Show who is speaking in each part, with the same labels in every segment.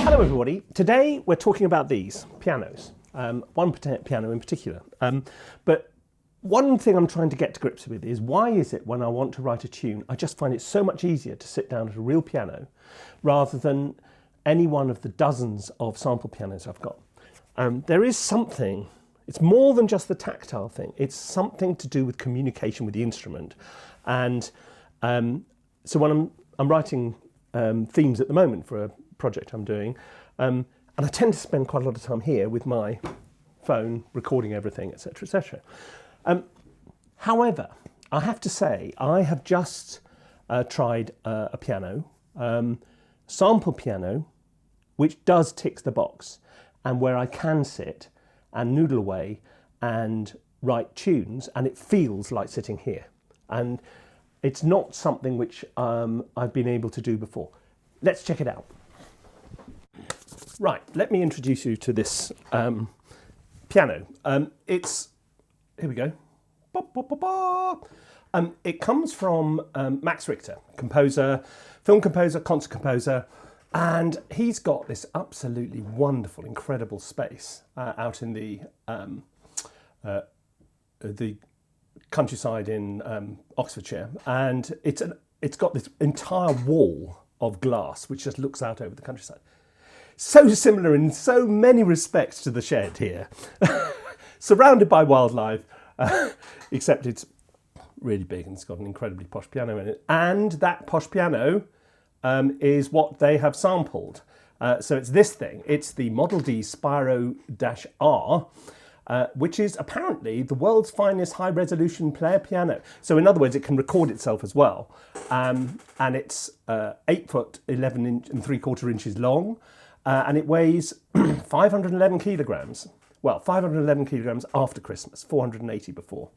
Speaker 1: Hello everybody, today we're talking about these pianos, one piano in particular. But one thing I'm trying to get to grips with is why is it when I want to write a tune, I just find it so much easier to sit down at a real piano rather than any one of the dozens of sample pianos I've got. There is something, it's more than just the tactile thing, it's something to do with communication with the instrument. And so when I'm writing themes at the moment for a project I'm doing, and I tend to spend quite a lot of time here with my phone recording everything, etc., etc. However, I have to say I have just tried a piano, sample piano, which does tick the box, and where I can sit and noodle away and write tunes, and it feels like sitting here. And it's not something which I've been able to do before. Let's check it out. Right, let me introduce you to this piano. Here we go. Ba, ba, ba, ba. It comes from Max Richter, composer, film composer, concert composer, and he's got this absolutely wonderful, incredible space out in the countryside in Oxfordshire, and it's got this entire wall of glass which just looks out over the countryside. So similar in so many respects to the shed here, surrounded by wildlife, except it's really big and it's got an incredibly posh piano in it. And that posh piano is what they have sampled. So it's this thing, it's the Model D Spyro-R, which is apparently the world's finest high-resolution player piano. So in other words, it can record itself as well. And it's 8 foot 11 and 3/4 inches long. And it weighs 511 kilograms. Well, 511 kilograms after Christmas, 480 before.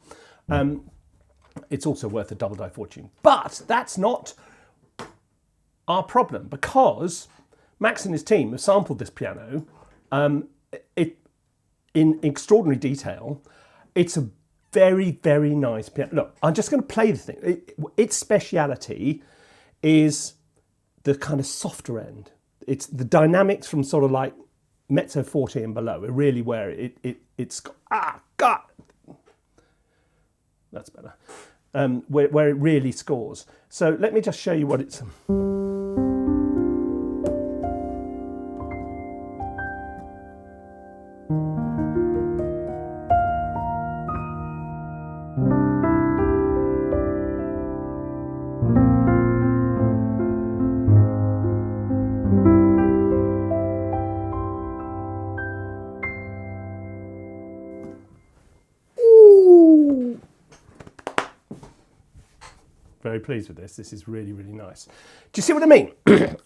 Speaker 1: It's also worth a double die fortune. But that's not our problem, because Max and his team have sampled this piano in extraordinary detail. It's a very, very nice piano. Look, I'm just going to play the thing. Its speciality is the kind of softer end. It's the dynamics from sort of like mezzo forte and below are really where it's God, that's better. Where it really scores. So let me just show you what it's. Very pleased with this. This is really, really nice. Do you see what I mean?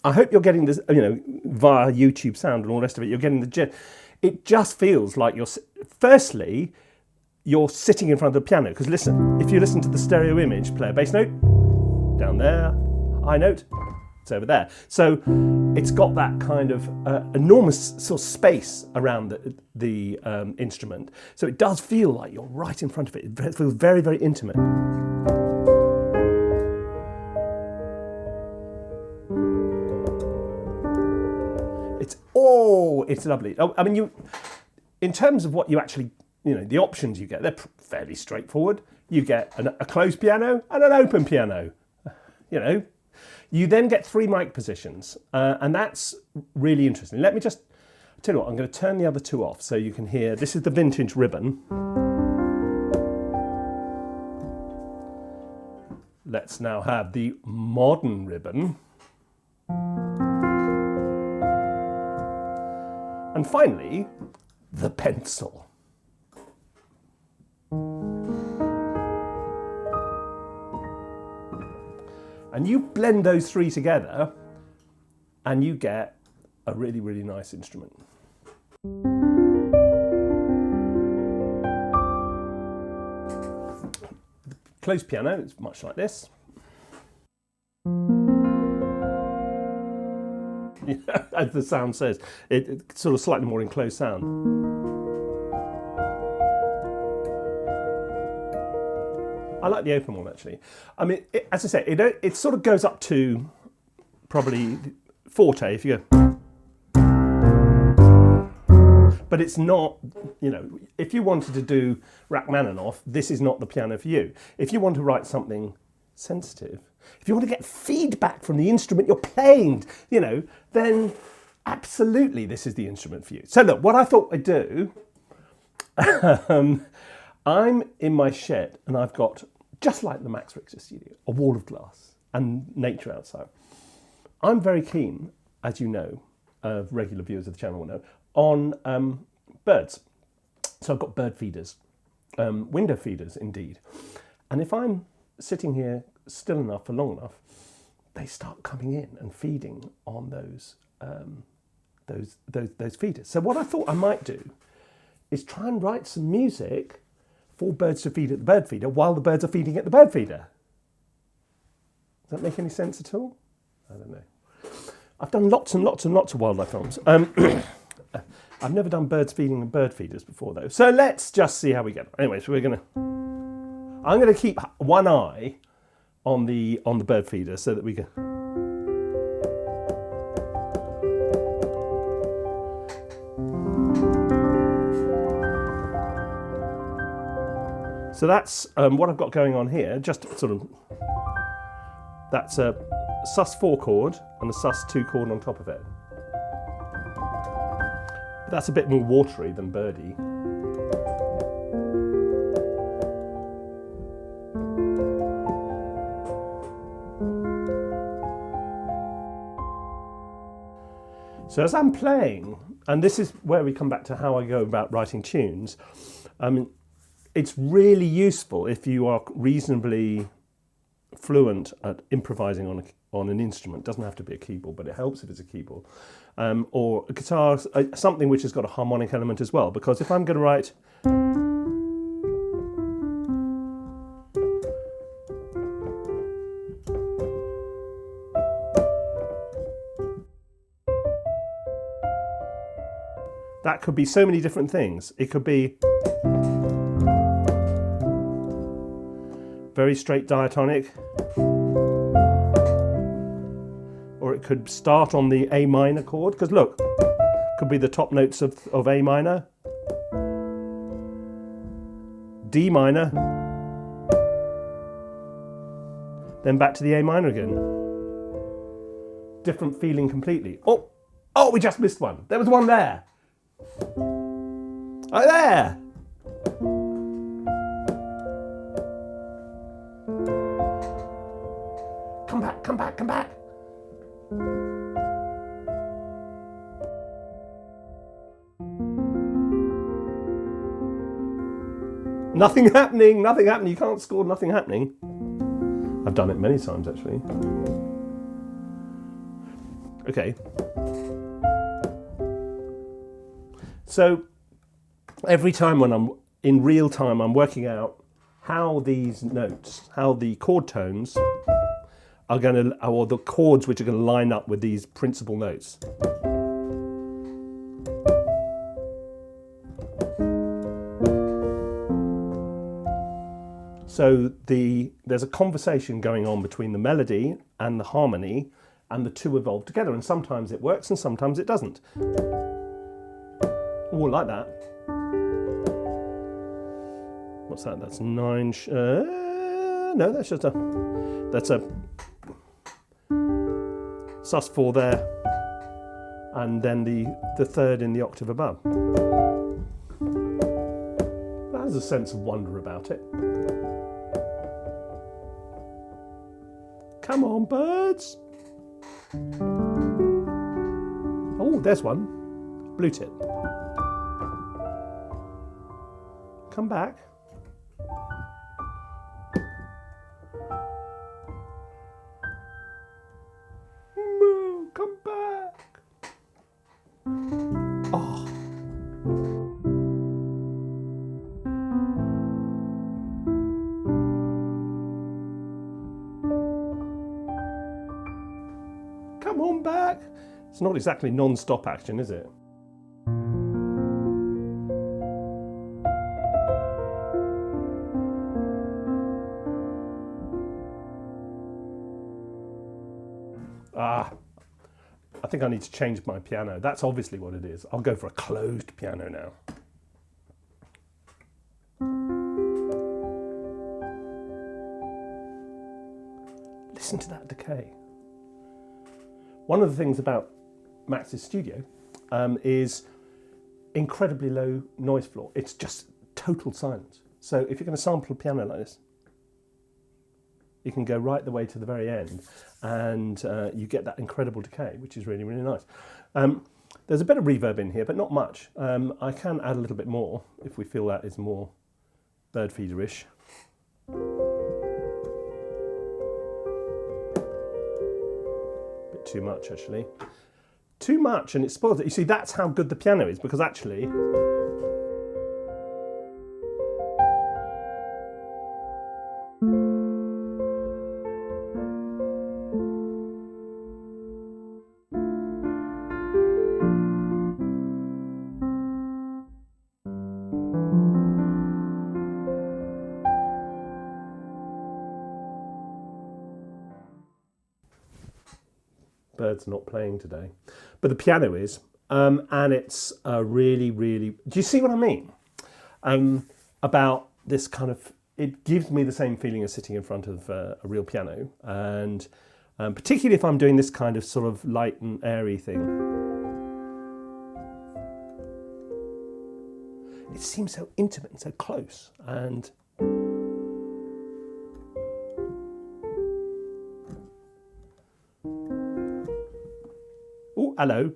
Speaker 1: I hope you're getting this, via YouTube sound and all the rest of it. You're getting the it just feels like firstly, you're sitting in front of the piano. Because listen, if you listen to the stereo image, play a bass note, down there, high note, it's over there. So it's got that kind of enormous sort of space around the instrument. So it does feel like you're right in front of it. It feels very, very intimate. It's lovely. I mean, in terms of what you actually, the options you get, they're fairly straightforward. You get a closed piano and an open piano. You then get 3 mic positions, and that's really interesting. Let me just tell you what, I'm going to turn the other 2 off so you can hear. This is the vintage ribbon. Let's now have the modern ribbon. And finally, the pencil. And you blend those 3 together and you get a really, really nice instrument. The closed piano is much like this. As the sound says, it's sort of slightly more enclosed sound. I like the open one actually. I mean, as I say, it sort of goes up to probably forte if you go. But it's not, you know, if you wanted to do Rachmaninoff, this is not the piano for you. If you want to write something sensitive, if you want to get feedback from the instrument you're playing, you know, then absolutely this is the instrument for you. So look, what I thought I'd do, I'm in my shed and I've got, just like the Max Richter studio, a wall of glass and nature outside. I'm very keen, as you know, regular viewers of the channel will know, on birds. So I've got bird feeders, window feeders indeed. And if I'm sitting here still enough for long enough, they start coming in and feeding on those feeders. So what I thought I might do is try and write some music for birds to feed at the bird feeder while the birds are feeding at the bird feeder. Does that make any sense at all? I don't know. I've done lots and lots and lots of wildlife films. I've never done birds feeding and bird feeders before though. So let's just see how we get on. Anyway, so I'm gonna keep one eye on the bird feeder so that we can. So that's what I've got going on here, just sort of, that's a sus4 chord and a sus2 chord on top of it. But that's a bit more watery than birdie. So as I'm playing, and this is where we come back to how I go about writing tunes, it's really useful if you are reasonably fluent at improvising on an instrument. It doesn't have to be a keyboard, but it helps if it's a keyboard. Or a guitar, something which has got a harmonic element as well. Because if I'm going to write... that could be so many different things. It could be very straight diatonic, or it could start on the A minor chord, because look, could be the top notes of A minor, D minor, then back to the A minor again. Different feeling completely. Oh, we just missed one. There was one there. Right there. Come back, come back, come back. Nothing happening, nothing happening. You can't score nothing happening. I've done it many times actually. Okay. So every time when I'm in real time, I'm working out how these notes, how the chord tones are going to, or the chords which are going to line up with these principal notes. So there's a conversation going on between the melody and the harmony, and the two evolve together, and sometimes it works and sometimes it doesn't. Oh, like that. What's that? That's 9. No, that's just a sus4 there, and then the third in the octave above. That has a sense of wonder about it. Come on, birds. Oh, there's one. Blue tip. Come back. Moo, come back. Oh. Come on back. It's not exactly non-stop action, is it? I think I need to change my piano. That's obviously what it is. I'll go for a closed piano now. Listen to that decay. One of the things about Max's studio is incredibly low noise floor. It's just total silence. So if you're going to sample a piano like this, you can go right the way to the very end and you get that incredible decay, which is really, really nice. There's a bit of reverb in here, but not much. I can add a little bit more if we feel that is more bird feeder-ish. Bit too much, actually. Too much, and it spoils it. You see, that's how good the piano is, because actually Bird's not playing today, but the piano is, and it's really, really. Do you see what I mean? About this kind of, it gives me the same feeling as sitting in front of a real piano, and particularly if I'm doing this kind of sort of light and airy thing. It seems so intimate and so close, and oh, hello.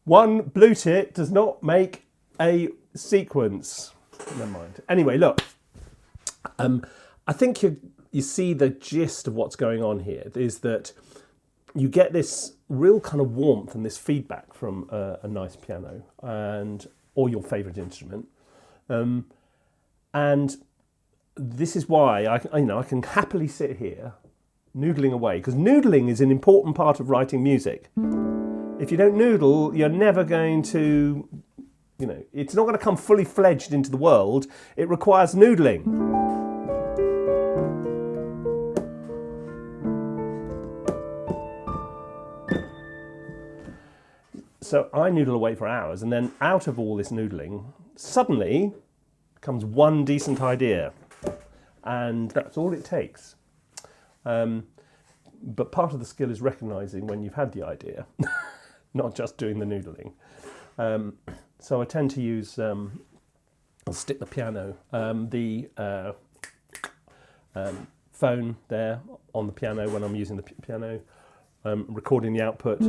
Speaker 1: One blue tit does not make a sequence. Never mind. Anyway, look. I think you see the gist of what's going on here is that you get this real kind of warmth and this feedback from a nice piano or your favourite instrument, and this is why I can happily sit here noodling away, because noodling is an important part of writing music. If you don't noodle, you're never going to, it's not going to come fully fledged into the world. It requires noodling. So I noodle away for hours, and then out of all this noodling, suddenly comes one decent idea. And that's all it takes. But part of the skill is recognising when you've had the idea, not just doing the noodling. So I tend to use, I'll stick the piano, the phone there on the piano when I'm using the piano, recording the output.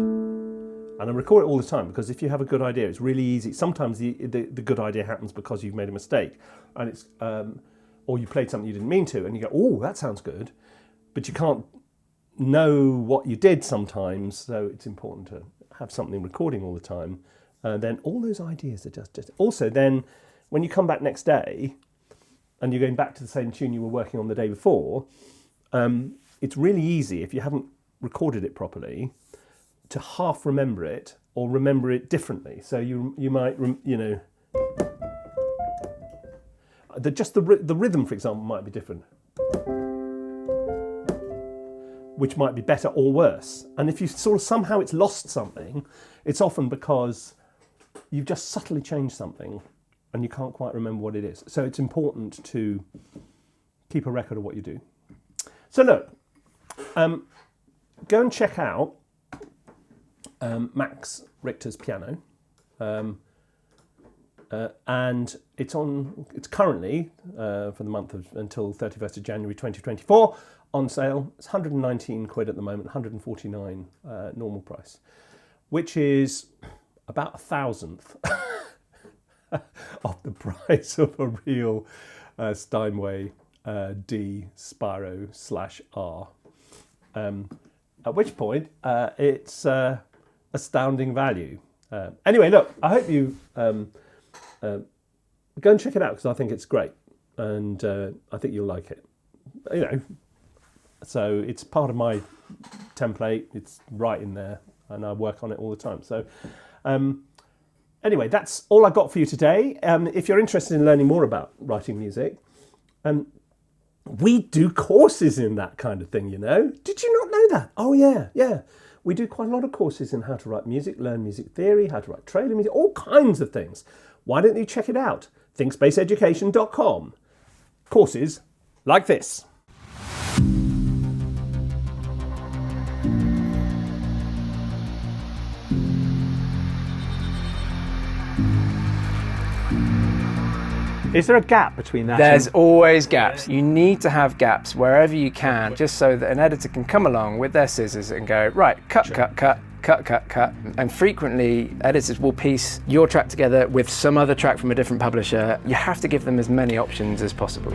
Speaker 1: And I record it all the time, because if you have a good idea, it's really easy. Sometimes the good idea happens because you've made a mistake, and it's or you played something you didn't mean to, and you go, oh, that sounds good, but you can't know what you did sometimes. So it's important to have something recording all the time. Then all those ideas are just. Also, then when you come back next day, and you're going back to the same tune you were working on the day before, it's really easy if you haven't recorded it properly to half remember it or remember it differently. So you might, the rhythm, for example, might be different, which might be better or worse. And if you sort of somehow it's lost something, it's often because you've just subtly changed something and you can't quite remember what it is. So it's important to keep a record of what you do. So look, go and check out Max Richter's piano, and it's currently for the month of until 31st of January 2024 on sale. It's 119 quid at the moment, 149 normal price, which is about 1,000th of the price of a real Steinway D Spyro /R. At which point it's astounding value. Anyway, look, I hope you go and check it out, because I think it's great, and I think you'll like it. So it's part of my template. It's right in there, and I work on it all the time. So anyway, that's all I got for you today. If you're interested in learning more about writing music, we do courses in that kind of thing, you know. Did you not know that? Oh yeah. We do quite a lot of courses in how to write music, learn music theory, how to write trailer music, all kinds of things. Why don't you check it out? ThinkSpaceEducation.com. Courses like this. Is there a gap between that?
Speaker 2: There's always gaps. You need to have gaps wherever you can, just so that an editor can come along with their scissors and go, right, cut, cut. And frequently, editors will piece your track together with some other track from a different publisher. You have to give them as many options as possible.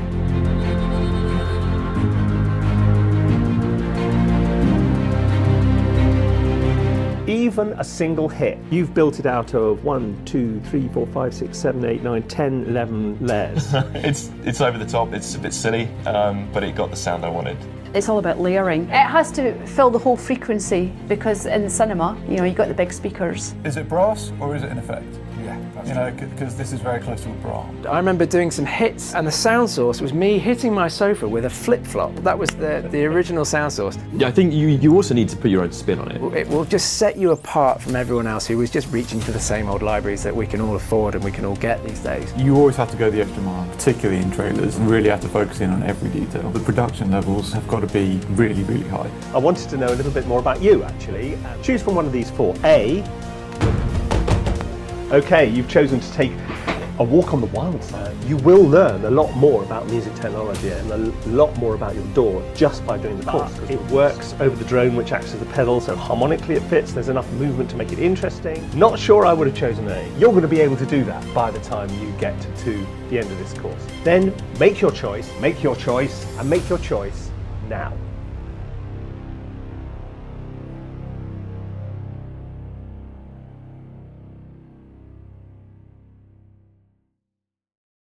Speaker 1: Even a single hit, you've built it out of 1, 2, 3, 4, 5, 6, 7, 8, 9, 10, 11 layers.
Speaker 3: It's over the top, it's a bit silly, but it got the sound I wanted.
Speaker 4: It's all about layering. It has to fill the whole frequency, because in cinema, you know, you've got the big speakers.
Speaker 5: Is it brass or is it an effect? Yeah, you know, because this is very close to a brass.
Speaker 2: I remember doing some hits, and the sound source was me hitting my sofa with a flip-flop. That was the original sound source.
Speaker 6: Yeah, I think you also need to put your own spin on it.
Speaker 2: It will just set you apart from everyone else who is just reaching for the same old libraries that we can all afford and we can all get these days.
Speaker 5: You always have to go the extra mile, particularly in trailers. You really have to focus in on every detail. The production levels have got to be really, really high.
Speaker 1: I wanted to know a little bit more about you, actually. Choose from one of these four. A. Okay, you've chosen to take a walk on the wild side. You will learn a lot more about music technology and a lot more about your DAW just by doing the course. It works over the drone, which acts as a pedal, so harmonically it fits. There's enough movement to make it interesting. Not sure I would have chosen A. You're going to be able to do that by the time you get to the end of this course. Then make your choice, and make your choice now.